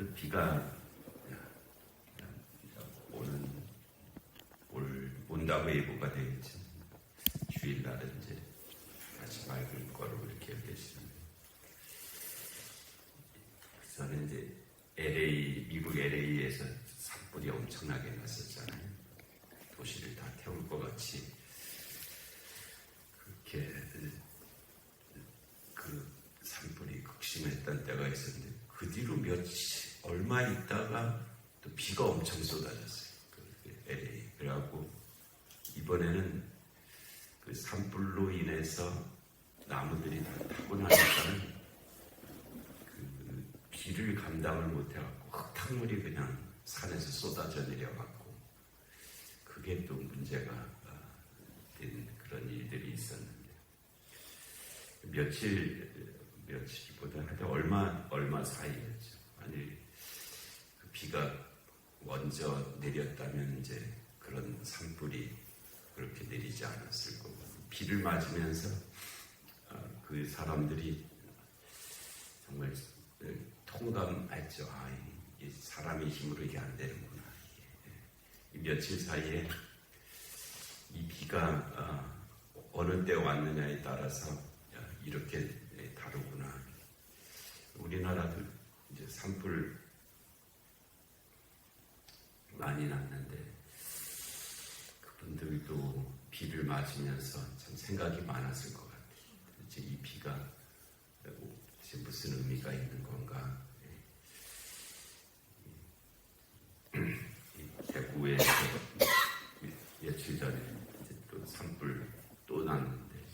비가 온다고 예보가 되겠죠. 주일날은 이제 다시 맑을 거로 이렇게 계시는데, 저는 이제 미국 LA에서 산불이 엄청나게 났었잖아요. 도시를 다 태울 것 같이 그렇게 그 산불이 극심했던 때가 있었는데, 그 뒤로 얼마 있다가 또 비가 엄청 쏟아졌어요. LA. 그래갖고 이번에는 그 산불로 인해서 나무들이 다 타고 나니까는 그 비를 감당을 못해갖고 흙탕물이 그냥 산에서 쏟아져 내려갖고, 그게 또 문제가 된 그런 일들이 있었는데, 며칠보다 하여튼 얼마 사이였죠. 만일 그 비가 먼저 내렸다면 이제 그런 산불이 그렇게 내리지 않았을 거고, 비를 맞으면서 그 사람들이 정말 통감했죠. 이 사람의 힘으로 이게 안 되는구나. 이 며칠 사이에 이 비가 어느 때 왔느냐에 따라서 이렇게 다르구나. 우리나라도 이제 산불 많이 났는데, 그분들도 비를 맞으면서 참 생각이 많았을 것 같아요. 이제 이 비가 무슨 의미가 있는 건가? 대구에 며칠 전에 이제 또 산불 또 났는데,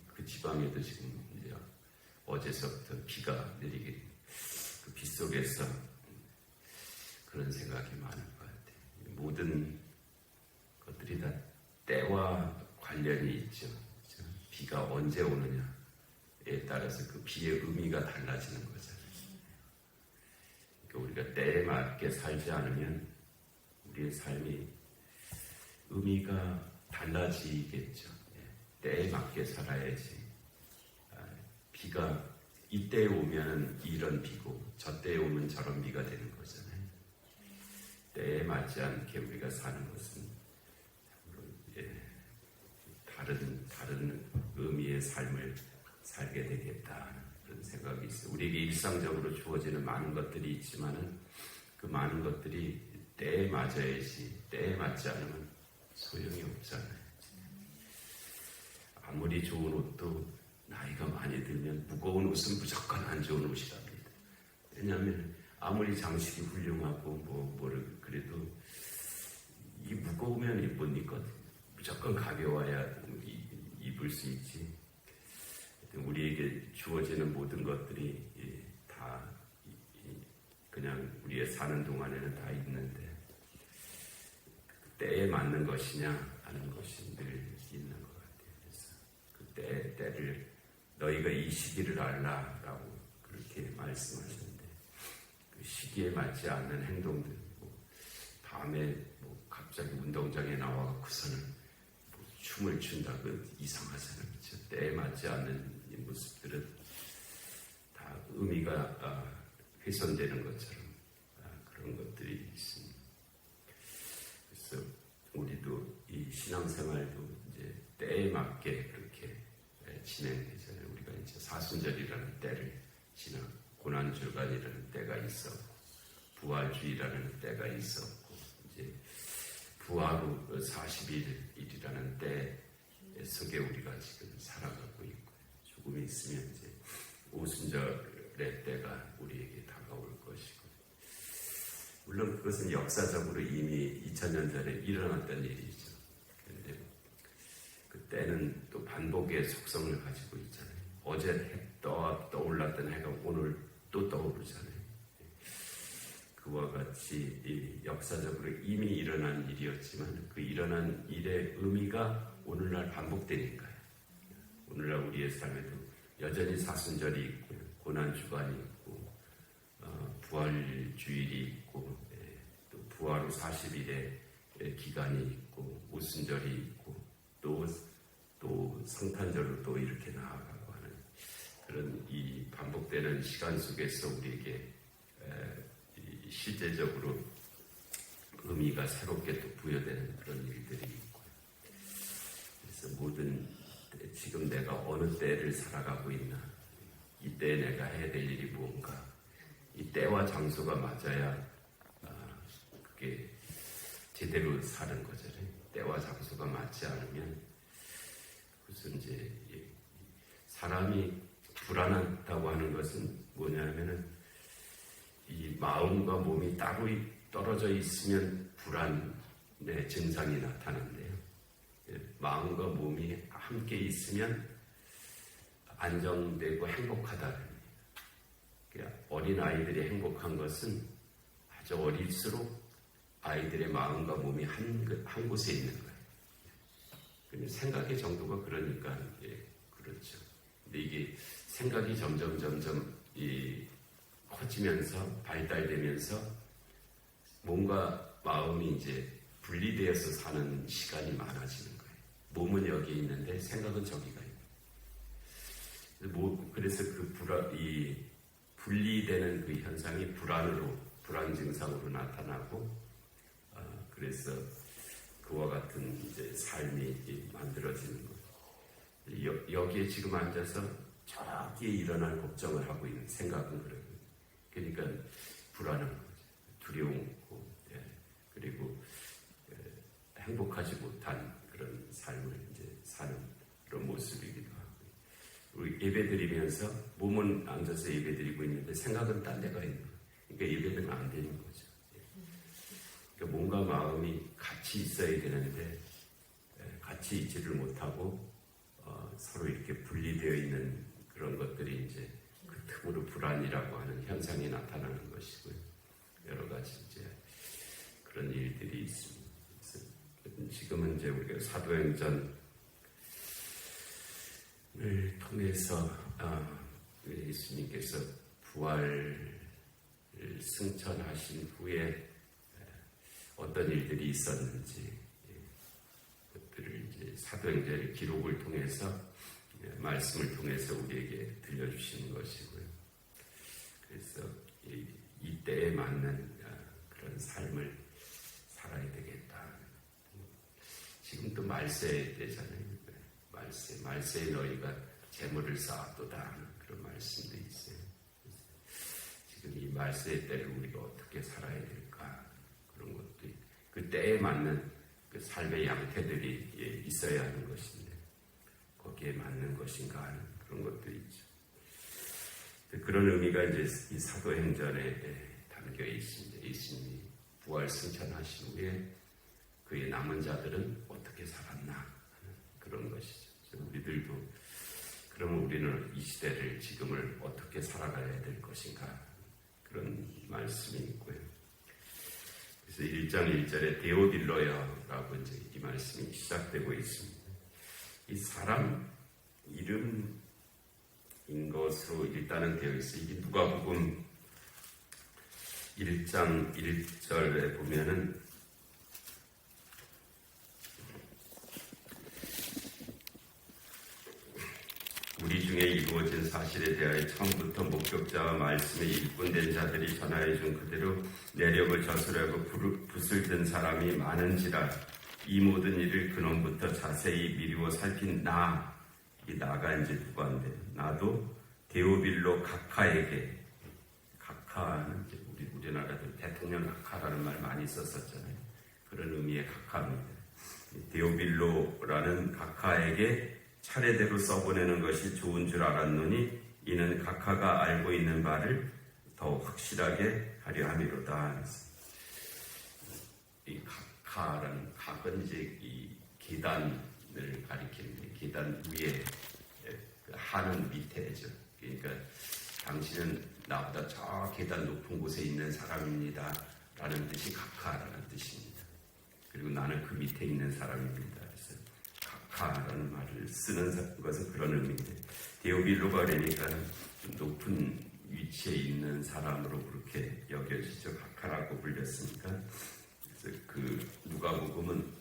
그 지방에도 지금 이제 어제서부터 비가 내리게, 그 비 속에서 그런 생각이 많을 것 같아요. 모든 것들이 다 때와 관련이 있죠. 비가 언제 오느냐에 따라서 그 비의 의미가 달라지는 거잖아요. 그러니까 우리가 때에 맞게 살지 않으면 우리의 삶이 의미가 달라지겠죠. 때에 맞게 살아야지. 비가 이때에 오면 이런 비고 저때에 오면 저런 비가 되는 거잖아요. 때에 맞지 않게 우리가 사는 것은 다른 의미의 삶을 살게 되겠다, 그런 생각이 있어요. 우리에게 일상적으로 주어지는 많은 것들이 있지만은 그 많은 것들이 때에 맞아야지, 때에 맞지 않으면 소용이 없잖아요. 아무리 좋은 옷도 나이가 많이 들면 무거운 옷은 무조건 안 좋은 옷이랍니다. 왜냐하면 아무리 장식이 훌륭하고 그래도 이 무거우면 못 입거든. 무조건 가벼워야 입을 수 있지. 우리에게 주어지는 모든 것들이 다 그냥 우리의 사는 동안에는 다 있는데, 때에 맞는 것이냐 하는 것이 늘 있는 것 같아요. 그래서 그 때를 너희가 이 시기를 알라라고 그렇게 말씀하셨는데, 그 시기에 맞지 않는 행동들, 밤에 갑자기 운동장에 나와갖고서는 춤을 춘다, 그 이상하잖아요. 그렇죠? 때에 맞지 않는 이 모습들은 다 의미가 훼손되는 것처럼 그런 것들이 있습니다. 그래서 우리도 이 신앙생활도 이제 때에 맞게 그렇게 진행되잖아요. 우리가 이제 사순절이라는 때를 지나 고난주간이라는 때가 있었고, 부활주의라는 때가 있었고, 이제 부활 후 40일이라는 때 속에 우리가 지금 살아가고 있고, 조금 있으면 이제 오순절의 때가 우리에게 다가올 것이고, 물론 그것은 역사적으로 이미 2000년 전에 일어났던 일이죠. 그런데 그 때는 또 반복의 속성을 가지고 있잖아요. 어제 떠올랐던 해가 오늘 또 떠오르잖아요. 그와 같이 역사적으로 이미 일어난 일이었지만, 그 일어난 일의 의미가 오늘날 반복되니까요. 오늘날 우리의 삶에도 여전히 사순절이 있고, 고난주간이 있고, 부활주일이 있고, 또 부활 후 40일의 기간이 있고, 오순절이 있고, 또 성탄절로 또 이렇게 나아가고 하는 그런 이 반복되는 시간 속에서 우리에게 실제적으로 의미가 새롭게 또 부여되는 그런 일들이 있고요. 그래서 모든 지금 내가 어느 때를 살아가고 있나, 이때에 내가 해야 될 일이 무언가, 이 때와 장소가 맞아야 그게 제대로 사는 거잖아요. 때와 장소가 맞지 않으면 그래서 이제 사람이 불안하다고 하는 것은 뭐냐면은 이 마음과 몸이 따로 떨어져 있으면 불안의 증상이 나타난대요. 마음과 몸이 함께 있으면 안정되고 행복하다. 어린 아이들이 행복한 것은 아주 어릴수록 아이들의 마음과 몸이 한 곳에 있는 거예요. 생각의 정도가 그러니까 그렇죠. 근데 이게 생각이 점점 커지면서 발달되면서 몸과 마음이 이제 분리되어서 사는 시간이 많아지는 거예요. 몸은 여기 있는데 생각은 저기가 있는. 그래서 이 분리되는 그 현상이 불안 증상으로 나타나고, 그래서 그와 같은 이제 삶이 만들어지는 거예요. 여기에 지금 앉아서 저기에 일어날 걱정을 하고 있는 생각은 그래요. 그러니까 불안한 거죠. 두려움고, 그리고 행복하지 못한 그런 삶을 이제 사는 그런 모습이기도 하고, 우리 예배드리면서 몸은 앉아서 예배드리고 있는데 생각은 딴 데가 있는 거예요. 그러니까 예배는 안 되는 거죠. 그러니까 몸과 마음이 같이 있어야 되는데 같이 있지를 못하고 서로 이렇게 분리되어 있는 그런 것들이 이제 그 틈으로 불안이라고 하는 현상이 나타나는 것이고요. 여러 가지 이제 그런 일들이 있습니다. 그래서 지금은 이제 우리가 사도행전을 통해서 예수님께서 부활을 승천하신 후에 어떤 일들이 있었는지 그것들을 이제 사도행전의 기록을 통해서 말씀을 통해서 우리에게 들려주시는 것이고요. 그래서 이 때에 맞는 그런 삶을 살아야 되겠다. 지금 또 말세 때잖아요. 말세에 너희가 재물을 쌓았도다 하는 그런 말씀도 있어요. 지금 이 말세의 때를 우리가 어떻게 살아야 될까, 그런 것도 있고, 그 때에 맞는 그 삶의 양태들이 있어야 하는 것인데 거기에 맞는 것인가 하는 그런 것도 있죠. 그런 의미가 이제 이 사도행전에 담겨 있습니다. 예수님이 부활 승천하신 후에 그의 남은 자들은 어떻게 살았나 하는 그런 것이죠. 우리들도 그러면 우리는 이 시대를 지금을 어떻게 살아가야 될 것인가, 그런 말씀이 있고요. 그래서 1장 1절에 데오빌로여라고 이제 이 말씀이 시작되고 있습니다. 이 사람 이름인 것으로 일단은 되어 있어요. 이게 누가복음 1장 1절에 보면은 우리 중에 이루어진 사실에 대하여 처음부터 목격자와 말씀에 일꾼된 자들이 전하여 준 그대로 내력을 저술하고 붓을 든 사람이 많은지라 이 모든 일을 근원부터 자세히 미루어 살핀 이 나가 이제 누구한데, 나도 데오빌로 각하에게, 각하는 이제 우리나라도 대통령 각하라는 말 많이 썼었잖아요. 그런 의미의 각하입니다. 데오빌로라는 각하에게 차례대로 써보내는 것이 좋은 줄 알았노니 이는 각하가 알고 있는 바를 더 확실하게 하려 함이로다. 이 각하라는 각은 이제 이 계단을 가리키는, 계단 위에 하는 밑에죠. 그러니까 당신은 나보다 저 계단 높은 곳에 있는 사람입니다 라는 뜻이 각하라는 뜻입니다. 그리고 나는 그 밑에 있는 사람입니다. 그래서 각하라는 말을 쓰는 것은 그런 의미인데, 데오빌로가 그러니까 높은 위치에 있는 사람으로 그렇게 여겨지죠. 각하라고 불렸으니까. 그래서 그 누가복음은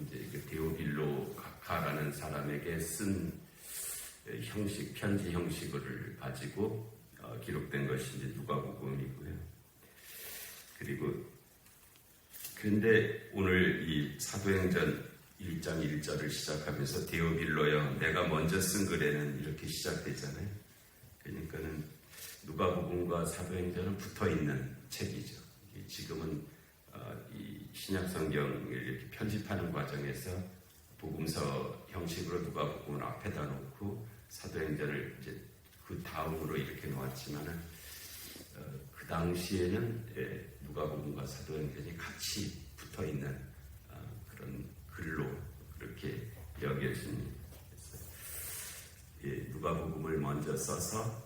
이제 그 데오빌로 각하라는 사람에게 쓴 형식, 편지 형식을 가지고 기록된 것이 이제 누가복음이고요. 근데 오늘 이 사도행전 1장 1절을 시작하면서 데오빌로여 내가 먼저 쓴 글에는 이렇게 시작되잖아요. 그러니까는 누가복음과 사도행전은 붙어있는 책이죠. 지금은 이 신약성경을 이렇게 편집하는 과정에서 복음서 형식으로 누가복음을 앞에다 놓고 사도행전을 이제 그 다음으로 이렇게 놓았지만은 그 당시에는 누가복음과 사도행전이 같이 붙어있는 그런 글로 그렇게 여겨집니다. 누가복음을 먼저 써서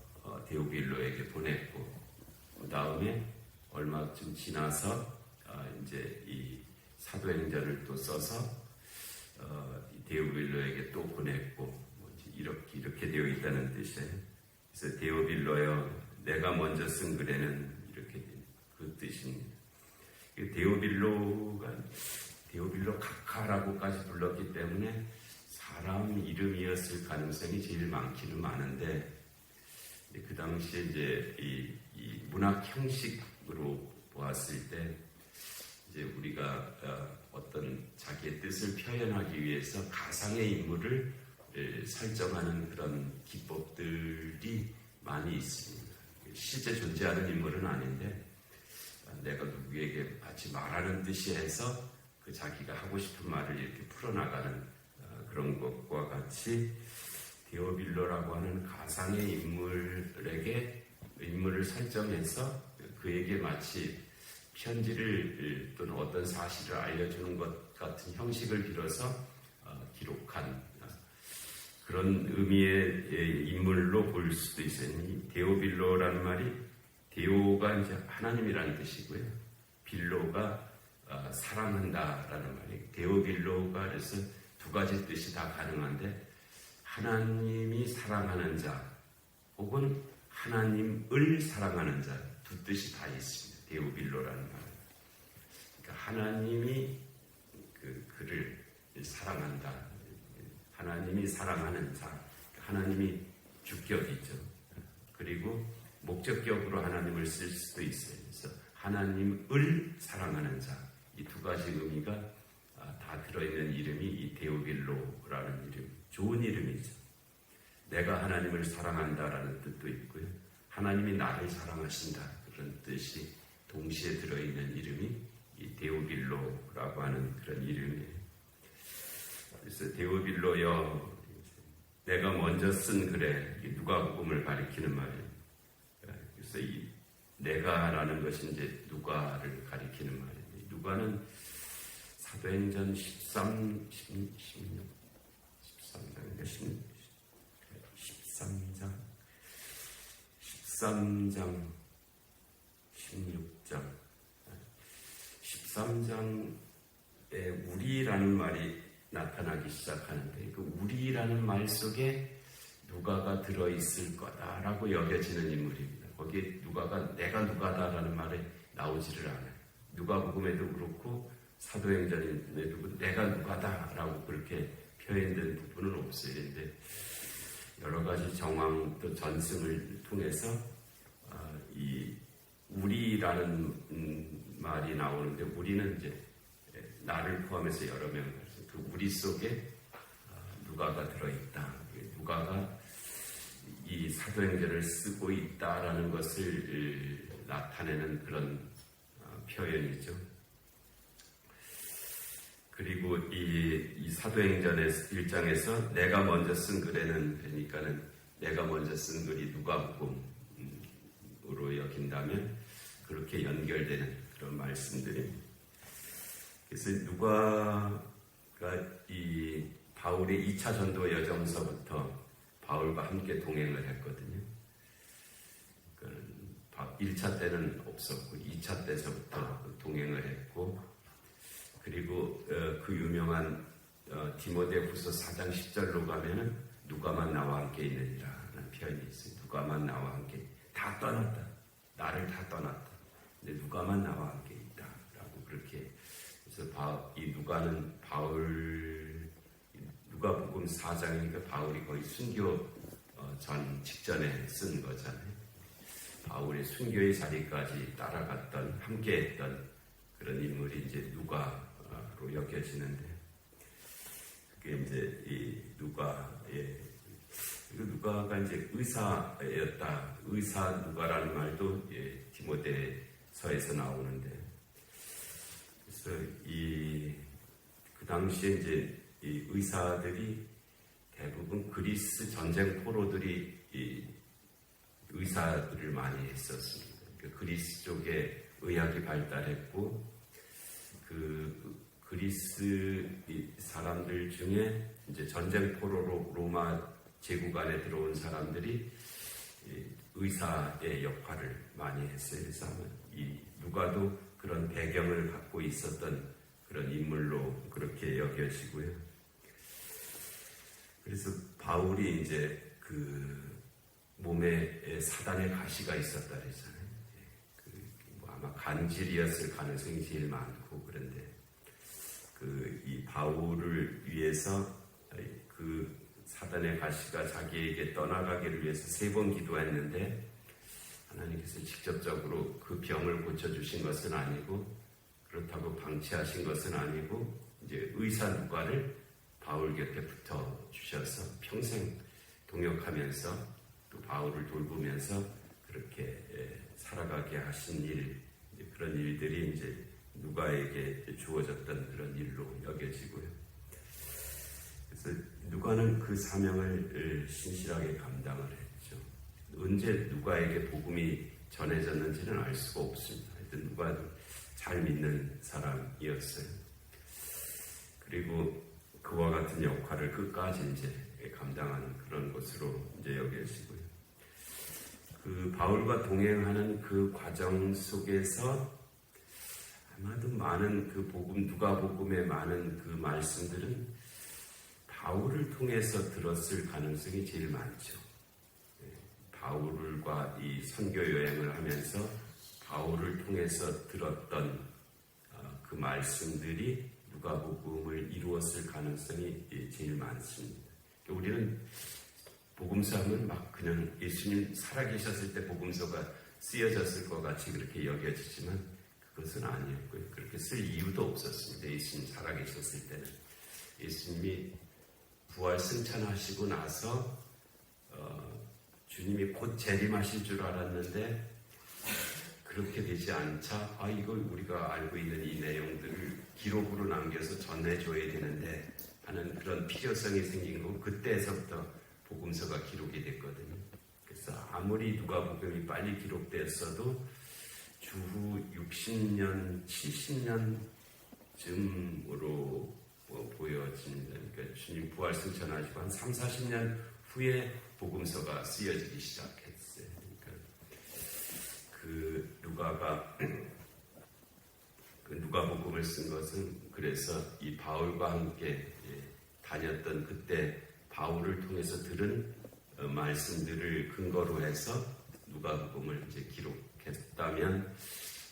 데오빌로에게 보냈고 그 다음에 얼마쯤 지나서 이제 이 사도행전을 또 써서 데오빌로에게 또 보냈고 이렇게 되어 있다는 뜻이에요. 그래서 데오빌로여 내가 먼저 쓴 글에는 이렇게 그 뜻입니다. 데오빌로 각하라고까지 불렀기 때문에 사람 이름이었을 가능성이 제일 많기는 많은데 그 당시에 이제 이 문학 형식으로 보았을 때 이제 우리가 어떤 자기의 뜻을 표현하기 위해서 가상의 인물을 설정하는 그런 기법들이 많이 있습니다. 실제 존재하는 인물은 아닌데 내가 누구에게 마치 말하는 듯이 해서 그 자기가 하고 싶은 말을 이렇게 풀어나가는 그런 것과 같이 데오빌로라고 하는 가상의 인물을 설정해서 그에게 마치 편지를 또는 어떤 사실을 알려주는 것 같은 형식을 빌어서 기록한 그런 의미의 인물로 볼 수도 있어요. 이 데오빌로라는 말이 데오가 이제 하나님이라는 뜻이고요. 빌로가 사랑한다라는 말이에요. 데오빌로가 그래서 두 가지 뜻이 다 가능한데 하나님이 사랑하는 자 혹은 하나님을 사랑하는 자 두 뜻이 다 있습니다. 데오빌로라는 말은. 그러니까 하나님이 그를 사랑한다. 하나님이 사랑하는 자. 하나님이 주격이죠. 그리고 목적격으로 하나님을 쓸 수도 있어요. 그래서 하나님을 사랑하는 자. 이 두 가지 의미가 다 들어있는 이름이 이 데오빌로라는 이름. 좋은 이름이죠. 내가 하나님을 사랑한다라는 뜻도 있고요. 하나님이 나를 사랑하신다. 그런 뜻이 동시에 들어있는 이름이 이 데오빌로라고 하는 그런 이름이에요. 그래서 데오빌로여 내가 먼저 쓴 글에 누가복음을 가리키는 말이에요. 그래서 이 내가라는 것이 이제 누가를 가리키는 말이에요. 누가는 사도행전 13장인가 16장 13장에 우리라는 말이 나타나기 시작하는데 그 우리라는 말 속에 누가가 들어있을 거다라고 여겨지는 인물입니다. 거기에 누가가 내가 누가다라는 말이 나오지를 않아요. 누가복음에도 그렇고 사도행전에도 내가 누가다라고 그렇게 표현된 부분은 없어요. 그런데 여러 가지 정황 또 전승을 통해서 이 우리라는 말이 나오는데 우리는 이제 나를 포함해서 여러 명 그 우리 속에 누가가 들어있다. 누가가 이 사도행전을 쓰고 있다라는 것을 나타내는 그런 표현이죠. 그리고 이 사도행전의 1장에서 내가 먼저 쓴 글에는 그러니까는 내가 먼저 쓴 글이 누가복음으로 여긴다면 그렇게 연결되는 그런 말씀들입니다. 그래서 누가가 이 바울의 2차 전도 여정서부터 바울과 함께 동행을 했거든요. 그러니까 1차 때는 없었고 2차 때서부터 동행을 했고 그리고 그 유명한 디모데후서 4장 10절로 가면은 누가만 나와 함께 있느니라는 표현이 있어요. 누가만 나와 함께 다 떠났다. 나를 다 떠났다. 근데 누가만 나와 함께 있다라고 그렇게 그래서 이 누가는 누가복음 4장이니까 바울이 거의 순교 전 직전에 쓴 거잖아요. 바울의 순교의 자리까지 따라갔던 함께했던 그런 인물이 이제 누가로 여겨지는데, 그게 이제 이 누가가 이제 의사였다. 의사 누가라는 말도 디모데서에서 나오는데, 그래서 그 당시에 이제 이 의사들이 대부분 그리스 전쟁 포로들이 이 의사들을 많이 했었습니다. 그리스 쪽에 의학이 발달했고, 그 그리스 사람들 중에 이제 전쟁 포로로 로마 제국 안에 들어온 사람들이 의사의 역할을 많이 했어요. 그래서 이 누가도 그런 배경을 갖고 있었던 그런 인물로 그렇게 여겨지고요. 그래서 바울이 이제 그 몸에 사단의 가시가 있었다 그랬잖아요. 아마 간질이었을 가능성이 제일 많고, 그런데 이 바울을 위해서 그 사단의 가시가 자기에게 떠나가기를 위해서 3번 기도했는데, 하나님께서 직접적으로 그 병을 고쳐주신 것은 아니고, 그렇다고 방치하신 것은 아니고, 이제 의사 누가를 바울 곁에 붙어 주셔서 평생 동역하면서 또 바울을 돌보면서 그렇게 살아가게 하신 그런 일들이 이제 누가에게 주어졌던 그런 일로 여겨지고요. 그래서 누가는 그 사명을 신실하게 감당을 했죠. 언제 누가에게 복음이 전해졌는지는 알 수가 없습니다. 하여튼 누가도 잘 믿는 사람이었어요. 그리고 그와 같은 역할을 끝까지 이제 감당하는 그런 것으로 이제 여겨지고요. 그 바울과 동행하는 그 과정 속에서 아마도 많은 그 누가복음의 많은 그 말씀들은 바울을 통해서 들었을 가능성이 제일 많죠. 바울과 이 선교 여행을 하면서 바울을 통해서 들었던 그 말씀들이 누가복음을 이루었을 가능성이 제일 많습니다. 우리는 복음서 하면 막 그냥 예수님 살아계셨을 때 복음서가 쓰여졌을 것 같이 그렇게 여겨지지만 그것은 아니었고요. 그렇게 쓸 이유도 없었습니다. 예수님 살아계셨을 때는. 예수님이 부활 승천하시고 나서 주님이 곧 재림하실 줄 알았는데 그렇게 되지 않자 이걸 우리가 알고 있는 이 내용들을 기록으로 남겨서 전해줘야 되는데 하는 그런 필요성이 생긴 거고, 그때에서부터 복음서가 기록이 됐거든요. 그래서 아무리 누가복음이 빨리 기록됐어도 주후 60년, 70년쯤으로 보여집니다. 그러니까 주님 부활 승천하시고 한 3, 40년 후에 복음서가 쓰여지기 시작했어요. 그러니까 그 누가복음을 쓴 것은 그래서 이 바울과 함께 다녔던 그때 바울을 통해서 들은 말씀들을 근거로 해서 누가복음을 이제 기록했다면,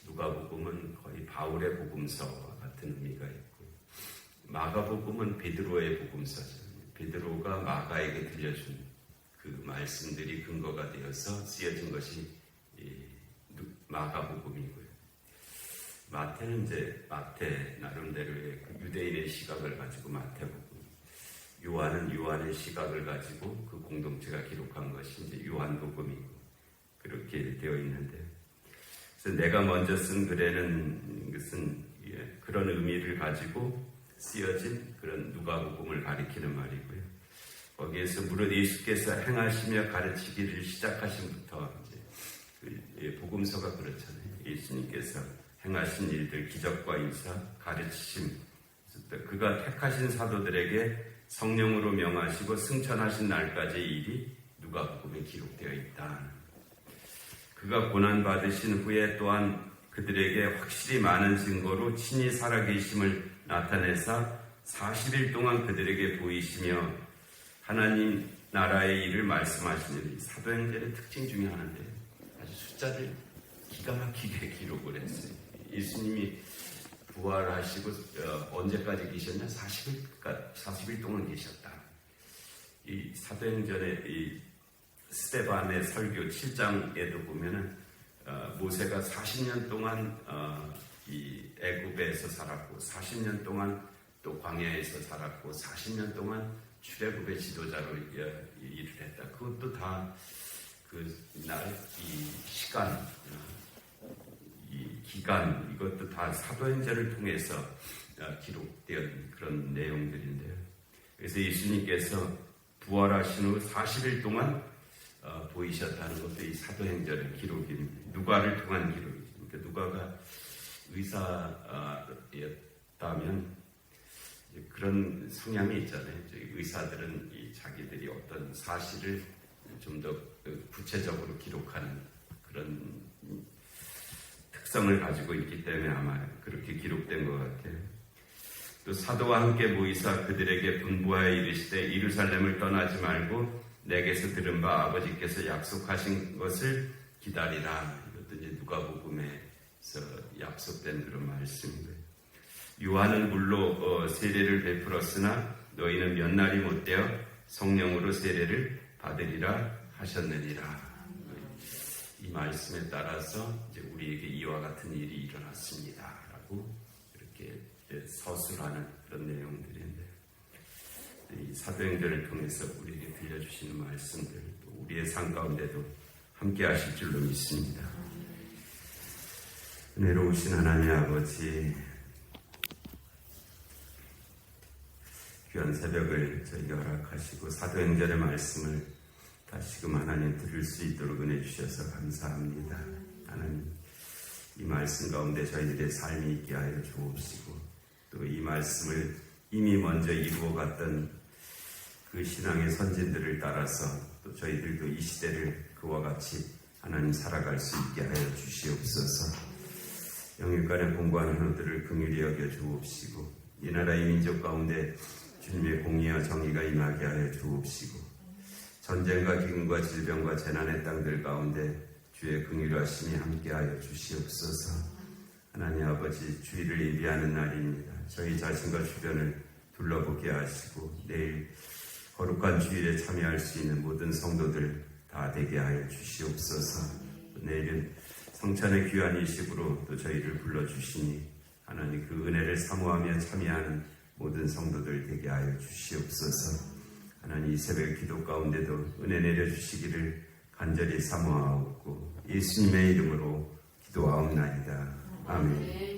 누가복음은 거의 바울의 복음서와 같은 의미가 있고, 마가복음은 베드로의 복음서죠. 베드로가 마가에게 들려준 그 말씀들이 근거가 되어서 쓰여진 것이 마가복음이고요. 마태는 이제 마태 나름대로의 유대인의 시각을 가지고 마태복음, 요한은 요한의 시각을 가지고 그 공동체가 기록한 것이 이제 요한복음이고, 그렇게 되어 있는데, 그래서 내가 먼저 쓴 글에는 것은 그런 의미를 가지고 쓰여진 그런 누가복음을 가리키는 말이고요. 거기에서 무릇 예수께서 행하시며 가르치기를 시작하신부터 이제 복음서가 그렇잖아요. 예수님께서 행하신 일들, 기적과 인사, 가르치심, 그가 택하신 사도들에게 성령으로 명하시고 승천하신 날까지의 일이 누가복음에 기록되어 있다. 그가 고난받으신 후에 또한 그들에게 확실히 많은 증거로 친히 살아계심을 나타내사 40일 동안 그들에게 보이시며 하나님 나라의 일을 말씀하시는 사도행전의 특징 중에 하나인데, 아주 숫자를 기가 막히게 기록을 했어요. 예수님이 부활하시고 언제까지 계셨냐? 40일 동안 계셨다. 이 사도행전의 이 스데반의 설교 7장에도 보면은 모세가 40년 동안 이 애굽에서 살았고 40년 동안 또 광야에서 살았고 40년 동안 출애굽의 지도자로 일을 했다. 그것도 다 이 시간, 이 기간, 이것도 다 사도행전을 통해서 기록된 그런 내용들인데요. 그래서 예수님께서 부활하신 후 40일 동안 보이셨다는 것도 이 사도행전의 기록입니다. 누가를 통한 기록이죠. 그러니까 누가가 의사였다면 그런 성향이 있잖아요. 의사들은 자기들이 어떤 사실을 좀 더 구체적으로 기록하는 그런 특성을 가지고 있기 때문에 아마 그렇게 기록된 것 같아요. 또 사도와 함께 모이사 그들에게 분부하여 이르시되 이루살렘을 떠나지 말고 내게서 들은 바 아버지께서 약속하신 것을 기다리라. 이것도 이제 누가복음에서 약속된 그런 말씀이고요. 요한은 물로 세례를 베풀었으나 너희는 몇 날이 못되어 성령으로 세례를 받으리라 하셨느니라. 이 말씀에 따라서 이제 우리에게 이와 같은 일이 일어났습니다라고 이렇게 서술하는 그런 내용들인데, 이 사도행전을 통해서 우리에게 들려주시는 말씀들, 또 우리의 삶 가운데도 함께 하실 줄로 믿습니다. 은혜로우신 하나님 아버지, 귀한 새벽을 저희가 허락하시고 사도행전의 말씀을 다시금 하나님 들을 수 있도록 은혜 주셔서 감사합니다. 하나님, 이 말씀 가운데 저희들의 삶이 있게 하여 주옵시고, 또 이 말씀을 이미 먼저 이루어갔던 그 신앙의 선진들을 따라서 또 저희들도 이 시대를 그와 같이 하나님 살아갈 수 있게 하여 주시옵소서. 영육간에 공부하는 hun들을 긍휼히 여겨 주옵시고, 이 나라 이 민족 가운데 주님의 공의와 정의가 임하게 하여 주옵시고, 전쟁과 기근과 질병과 재난의 땅들 가운데 주의 긍휼하심이 함께하여 주시옵소서. 하나님 아버지, 주일을 예비하는 날입니다. 저희 자신과 주변을 둘러보게 하시고 내일 거룩한 주일에 참여할 수 있는 모든 성도들 다 되게 하여 주시옵소서. 내일은 성찬의 귀한 일식으로 또 저희를 불러주시니 하나님 그 은혜를 사모하며 참여하는 모든 성도들 되게 하여 주시옵소서. 하나님, 이 새벽 기도 가운데도 은혜 내려주시기를 간절히 사모하옵고 예수님의 이름으로 기도하옵나이다. 아멘.